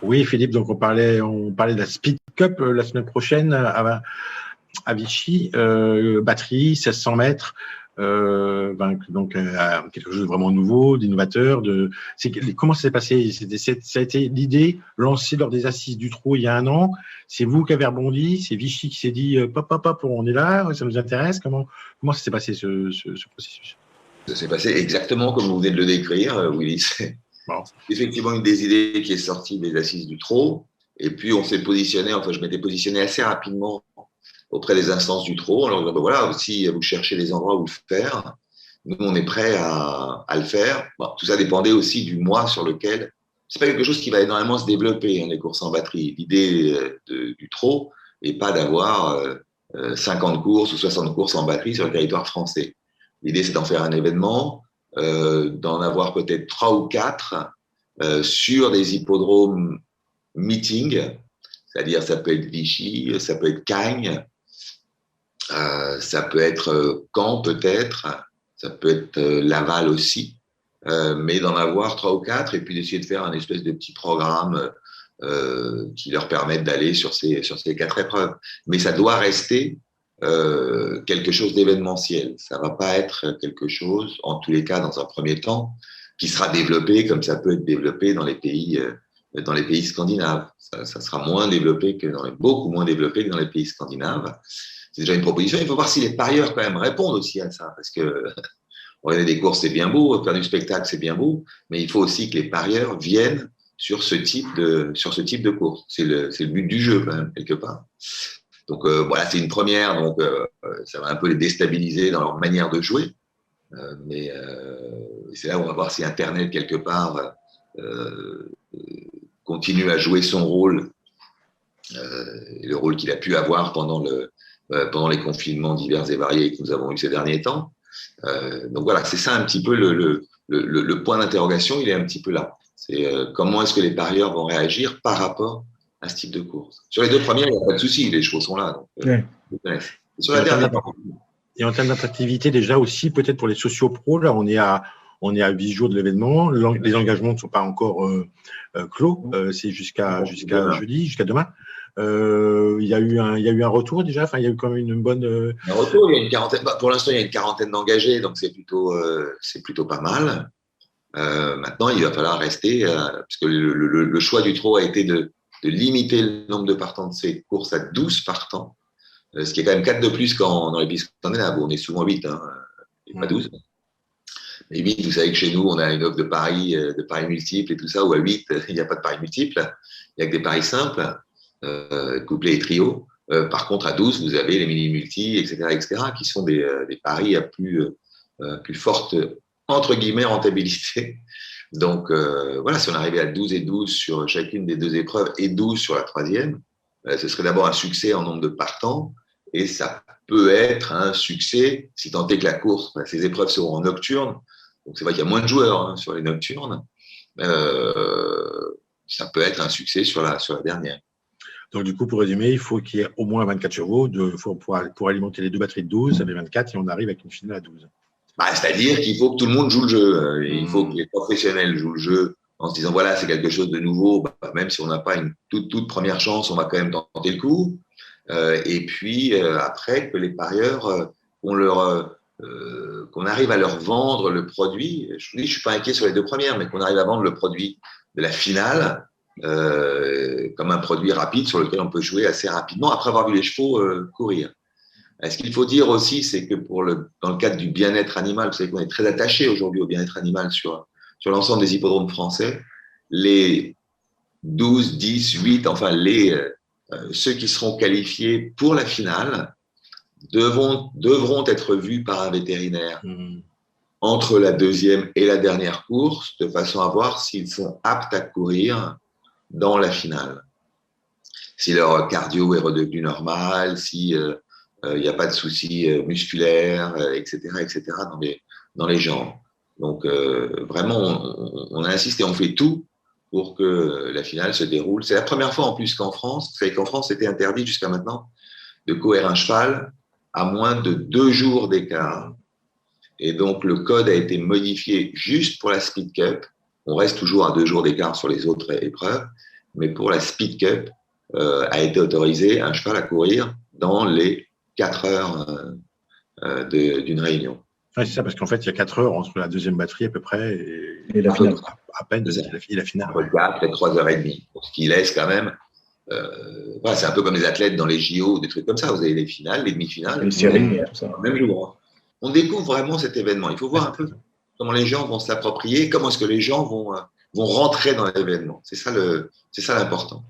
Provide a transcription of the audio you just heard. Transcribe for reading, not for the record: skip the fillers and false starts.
Oui, Philippe, donc on parlait de la Speed Cup la semaine prochaine à Vichy, batterie, 1600 mètres, donc quelque chose de vraiment nouveau, d'innovateur. Comment ça s'est passé? Ça a été l'idée lancée lors des assises du Trot il y a un an. C'est vous qui avez rebondi, c'est Vichy qui s'est dit pop, pop, pop, on est là, ça nous intéresse. Comment ça s'est passé ce processus? Ça s'est passé exactement comme vous venez de le décrire, Willy. C'est Bon. effectivement une des idées qui est sortie des assises du Trot. Et puis, on s'est positionné, enfin, je m'étais positionné assez rapidement auprès des instances du Trot, en leur disant, ben voilà, si vous cherchez des endroits où le faire, nous, on est prêts à le faire. Bon, tout ça dépendait aussi du mois sur lequel. C'est pas quelque chose qui va énormément se développer, hein, les courses en batterie. L'idée du Trot n'est pas d'avoir 50 courses ou 60 courses en batterie sur le territoire français. L'idée, c'est d'en faire un événement, d'en avoir peut-être 3 ou 4 sur des hippodromes meeting, c'est-à-dire ça peut être Vichy, ça peut être Cagnes, ça peut être Caen peut-être, ça peut être Laval aussi, mais d'en avoir 3 ou 4 et puis d'essayer de faire un espèce de petit programme qui leur permette d'aller sur ces 4 épreuves. Mais ça doit rester quelque chose d'événementiel. Ça va pas être quelque chose, en tous les cas dans un premier temps, qui sera développé comme ça peut être développé dans les pays scandinaves. Ça sera moins développé beaucoup moins développé que dans les pays scandinaves. C'est déjà une proposition. Il faut voir si les parieurs quand même répondent aussi à ça, parce que organiser des courses c'est bien beau, faire du spectacle c'est bien beau, mais il faut aussi que les parieurs viennent sur ce type de course. C'est le but du jeu quand même quelque part. Donc voilà, c'est une première, donc ça va un peu les déstabiliser dans leur manière de jouer, mais c'est là où on va voir si Internet quelque part continue à jouer son rôle, et le rôle qu'il a pu avoir pendant les confinements divers et variés que nous avons eu ces derniers temps. Donc voilà, c'est ça un petit peu le point d'interrogation, il est un petit peu là. C'est comment est-ce que les parieurs vont réagir par rapport à ce type de course. Sur les 2 premières, il n'y a pas de souci, les chevaux sont là. Donc, sur la dernière. Et en termes d'attractivité, déjà aussi, peut-être pour les sociopros, là, on est à 8 jours de l'événement. Les engagements ne sont pas encore clos. C'est jusqu'à jeudi, jusqu'à demain. Il y a eu un retour déjà. Enfin, il y a eu quand même une bonne. Un retour. Il y a une quarantaine. Pour l'instant, il y a une quarantaine d'engagés, donc c'est plutôt pas mal. Maintenant, il va falloir rester, parce que le choix du Trot a été de limiter le nombre de partants de ces courses à 12 partants, ce qui est quand même 4 de plus qu'en dans les pays scandinaves, où on est souvent 8, et pas 12. Mais 8, vous savez que chez nous, on a une offre de paris multiples et tout ça, où à 8, il n'y a pas de paris multiples, il n'y a que des paris simples, couplets et trios. Par contre, à 12, vous avez les mini-multis, etc., qui sont des paris à plus forte, entre guillemets, rentabilité. Donc, voilà, si on arrivait à 12 et 12 sur chacune des 2 épreuves et 12 sur la troisième, ce serait d'abord un succès en nombre de partants, et ça peut être un succès, si tant est que la course, ces épreuves seront en nocturne, donc c'est vrai qu'il y a moins de joueurs sur les nocturnes, ça peut être un succès sur la dernière. Donc, du coup, pour résumer, il faut qu'il y ait au moins 24 chevaux pour alimenter les 2 batteries de 12, ça fait 24 et on arrive avec une finale à 12. C'est-à-dire qu'il faut que tout le monde joue le jeu. Il faut que les professionnels jouent le jeu en se disant, voilà, c'est quelque chose de nouveau. Même si on n'a pas une toute première chance, on va quand même tenter le coup. Et puis, après, que les parieurs, qu'on arrive à leur vendre le produit. Je vous dis, je suis pas inquiet sur les 2 premières, mais qu'on arrive à vendre le produit de la finale comme un produit rapide sur lequel on peut jouer assez rapidement après avoir vu les chevaux courir. Ce qu'il faut dire aussi, c'est que dans le cadre du bien-être animal, vous savez qu'on est très attaché aujourd'hui au bien-être animal sur l'ensemble des hippodromes français. Les 12, 10, 8, enfin ceux qui seront qualifiés pour la finale devront être vus par un vétérinaire entre la 2e et la dernière course, de façon à voir s'ils sont aptes à courir dans la finale. Si leur cardio est redevenu normal, si il n'y a pas de soucis musculaires, etc., dans les jambes. Donc, vraiment, on insiste et on fait tout pour que la finale se déroule. C'est la première fois en plus qu'en France, vous savez qu'en France, c'était interdit jusqu'à maintenant de courir un cheval à moins de 2 jours d'écart. Et donc, le code a été modifié juste pour la Speed Cup. On reste toujours à 2 jours d'écart sur les autres épreuves, mais pour la Speed Cup, a été autorisé un cheval à courir dans les 4 heures d'une réunion. Ouais, c'est ça, parce qu'en fait, il y a 4 heures entre la deuxième batterie à peu près Et la finale. À peine la finale. Entre 4 et 3h30. Ce qui laisse quand même. Voilà, c'est un peu comme les athlètes dans les JO, des trucs comme ça. Vous avez les finales, les demi-finales. Les séries, tout ça. Même jour. Hein. On découvre vraiment cet événement. Il faut voir un peu comment les gens vont s'approprier, comment est-ce que les gens vont rentrer dans l'événement. C'est ça l'important.